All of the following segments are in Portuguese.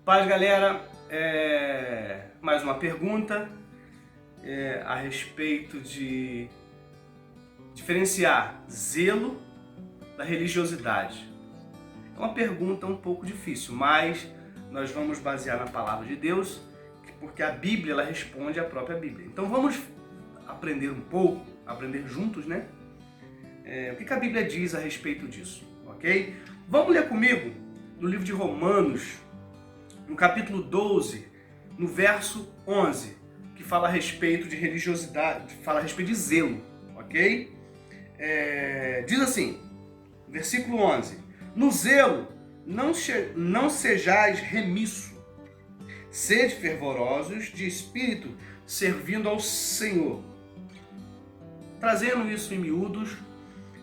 Paz, galera. Mais uma pergunta a respeito de diferenciar zelo da religiosidade. É uma pergunta um pouco difícil, mas nós vamos basear na palavra de Deus, porque a Bíblia ela responde à própria Bíblia. Então vamos aprender um pouco, aprender juntos, né? O que a Bíblia diz a respeito disso, ok? Vamos ler comigo no livro de Romanos, no capítulo 12, no verso 11, que fala a respeito de religiosidade, fala a respeito de zelo, ok? Diz assim, versículo 11: No zelo não sejais remisso, sede fervorosos de espírito, servindo ao Senhor. Trazendo isso em miúdos,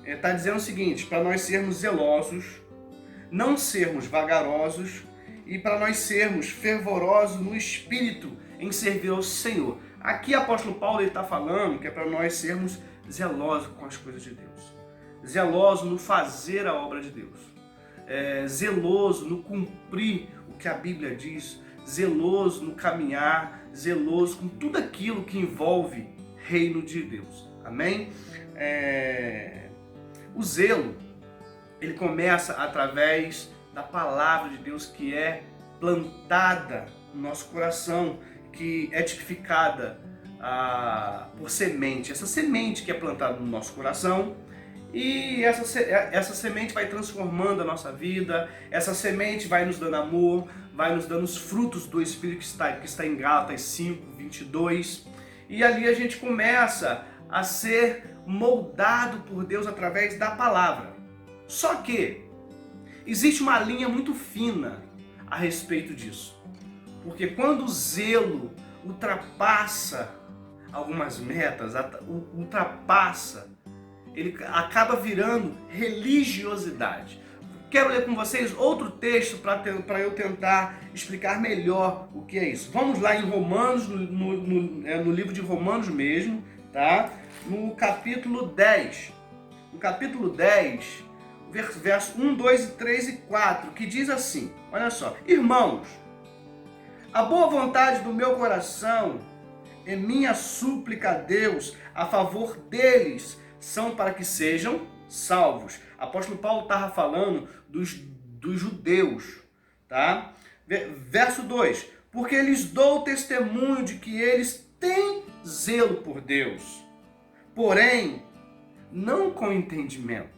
está dizendo o seguinte: para nós sermos zelosos, não sermos vagarosos, e para nós sermos fervorosos no espírito em servir ao Senhor. Aqui o apóstolo Paulo está falando que é para nós sermos zelosos com as coisas de Deus, zelosos no fazer a obra de Deus, zeloso no cumprir o que a Bíblia diz, zeloso no caminhar, zeloso com tudo aquilo que envolve reino de Deus. Amém? O zelo, ele começa através da palavra de Deus que é plantada no nosso coração, que é tipificada por semente. Essa semente que é plantada no nosso coração, e essa semente vai transformando a nossa vida, essa semente vai nos dando amor, vai nos dando os frutos do Espírito que está em Gálatas 5:22, e ali a gente começa a ser moldado por Deus através da palavra. Só que existe uma linha muito fina a respeito disso, porque quando o zelo ultrapassa algumas metas, ele acaba virando religiosidade. Quero ler com vocês outro texto para eu tentar explicar melhor o que é isso. Vamos lá em Romanos, no livro de Romanos mesmo, tá? No capítulo 10. No capítulo 10, verso 1, 2, 3 e 4, que diz assim, olha só: Irmãos, a boa vontade do meu coração e minha súplica a Deus a favor deles são para que sejam salvos. Apóstolo Paulo estava falando dos judeus, tá? Verso 2: Porque lhes dou testemunho de que eles têm zelo por Deus, porém não com entendimento.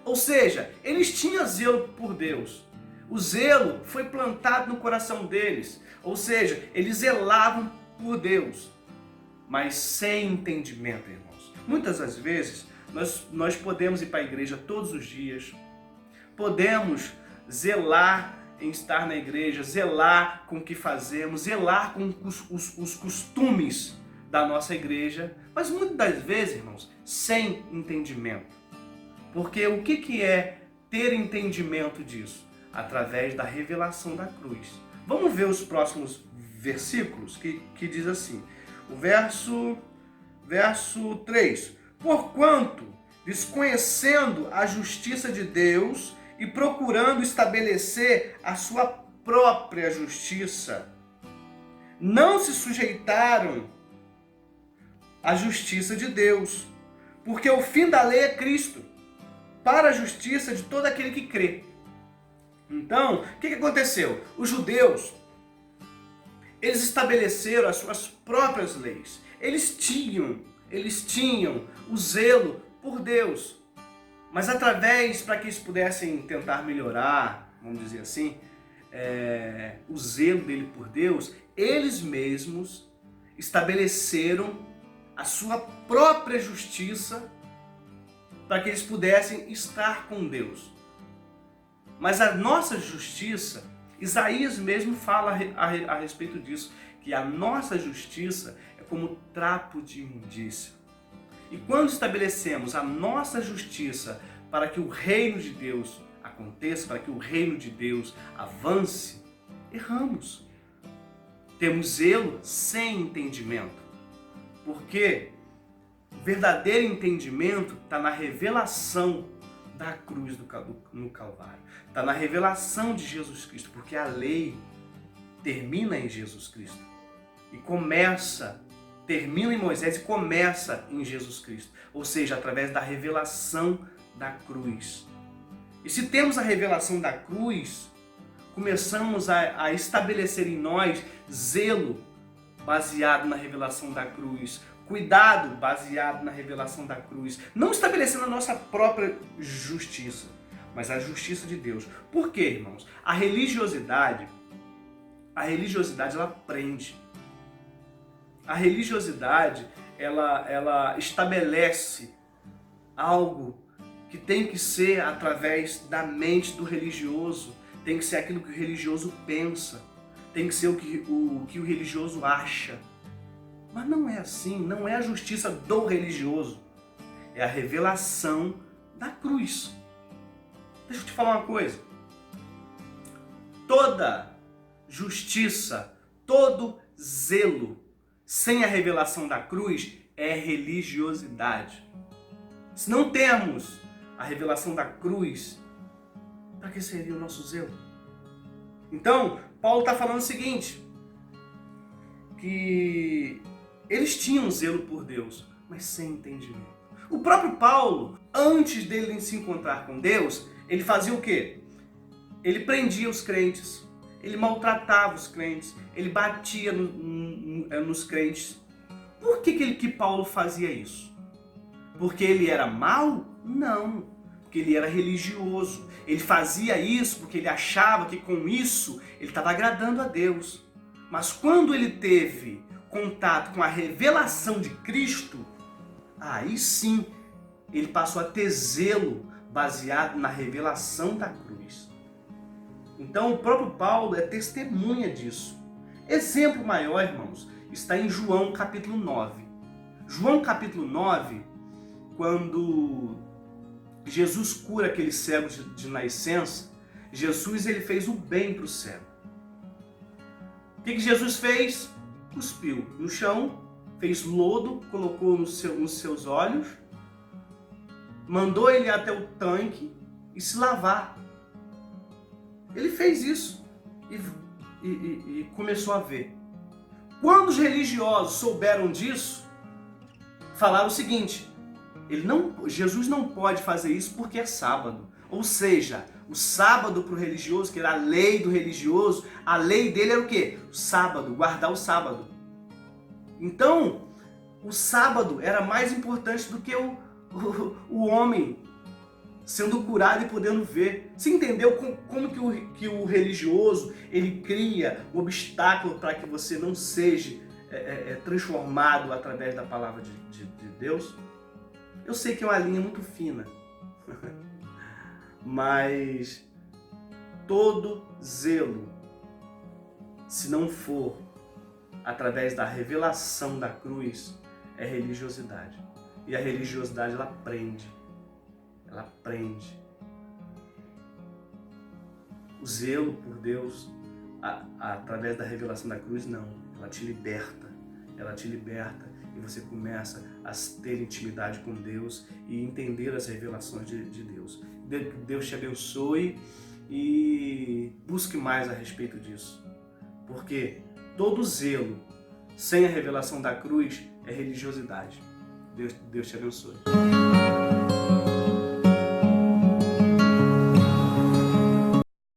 Ou seja, eles tinham zelo por Deus. O zelo foi plantado no coração deles. Ou seja, eles zelavam por Deus, mas sem entendimento, irmãos. Muitas das vezes, nós podemos ir para a igreja todos os dias, podemos zelar em estar na igreja, zelar com o que fazemos, zelar com os costumes da nossa igreja, mas muitas das vezes, irmãos, sem entendimento. Porque o que é ter entendimento disso? Através da revelação da cruz. Vamos ver os próximos versículos que diz assim. O verso 3. Porquanto, desconhecendo a justiça de Deus e procurando estabelecer a sua própria justiça, não se sujeitaram à justiça de Deus, porque o fim da lei é Cristo, para a justiça de todo aquele que crê. Então, o que aconteceu? Os judeus, eles estabeleceram as suas próprias leis. Eles tinham o zelo por Deus. Mas para que eles pudessem tentar melhorar, vamos dizer assim, o zelo dele por Deus, eles mesmos estabeleceram a sua própria justiça para que eles pudessem estar com Deus. Mas a nossa justiça, Isaías mesmo fala a respeito disso, que a nossa justiça é como trapo de imundícia. E quando estabelecemos a nossa justiça para que o reino de Deus aconteça, para que o reino de Deus avance, erramos. Temos zelo sem entendimento. Porque o verdadeiro entendimento está na revelação da cruz no Calvário. Está na revelação de Jesus Cristo. Porque a lei termina em Jesus Cristo. E termina em Moisés e começa em Jesus Cristo. Ou seja, através da revelação da cruz. E se temos a revelação da cruz, começamos a estabelecer em nós zelo baseado na revelação da cruz, cuidado baseado na revelação da cruz, não estabelecendo a nossa própria justiça, mas a justiça de Deus. Por quê, irmãos? A religiosidade ela prende. A religiosidade ela estabelece algo que tem que ser através da mente do religioso, tem que ser aquilo que o religioso pensa, tem que ser o que o religioso acha. Mas não é assim, não é a justiça do religioso, é a revelação da cruz. Deixa eu te falar uma coisa. Toda justiça, todo zelo sem a revelação da cruz é religiosidade. Se não temos a revelação da cruz, para que seria o nosso zelo? Então, Paulo está falando o seguinte, que eles tinham zelo por Deus, mas sem entendimento. O próprio Paulo, antes dele se encontrar com Deus, ele fazia o quê? Ele prendia os crentes, ele maltratava os crentes, ele batia nos crentes. Por que Paulo fazia isso? Porque ele era mau? Não, porque ele era religioso. Ele fazia isso porque ele achava que com isso ele estava agradando a Deus. Mas quando ele teve contato com a revelação de Cristo, aí sim ele passou a ter zelo baseado na revelação da cruz. Então o próprio Paulo é testemunha disso. Exemplo maior, irmãos, está em João capítulo 9. João capítulo 9, quando Jesus cura aquele cego de nascença, Jesus ele fez o bem para o cego. O que Jesus fez? Cuspiu no chão, fez lodo, colocou nos seus olhos, mandou ele até o tanque e se lavar. Ele fez isso e começou a ver. Quando os religiosos souberam disso, falaram o seguinte: Jesus não pode fazer isso porque é sábado. Ou seja, o sábado para o religioso, que era a lei do religioso, a lei dele era o quê? O sábado, guardar o sábado. Então, o sábado era mais importante do que o homem sendo curado e podendo ver. Você entendeu como que o religioso ele cria um obstáculo para que você não seja transformado através da palavra de Deus? Eu sei que é uma linha muito fina, mas todo zelo, se não for através da revelação da cruz, é religiosidade. E a religiosidade ela prende. Ela prende. O zelo por Deus, através da revelação da cruz, não. Ela te liberta. Ela te liberta e você começa a ter intimidade com Deus e entender as revelações de Deus. Deus te abençoe e busque mais a respeito disso. Porque todo zelo sem a revelação da cruz é religiosidade. Deus te abençoe.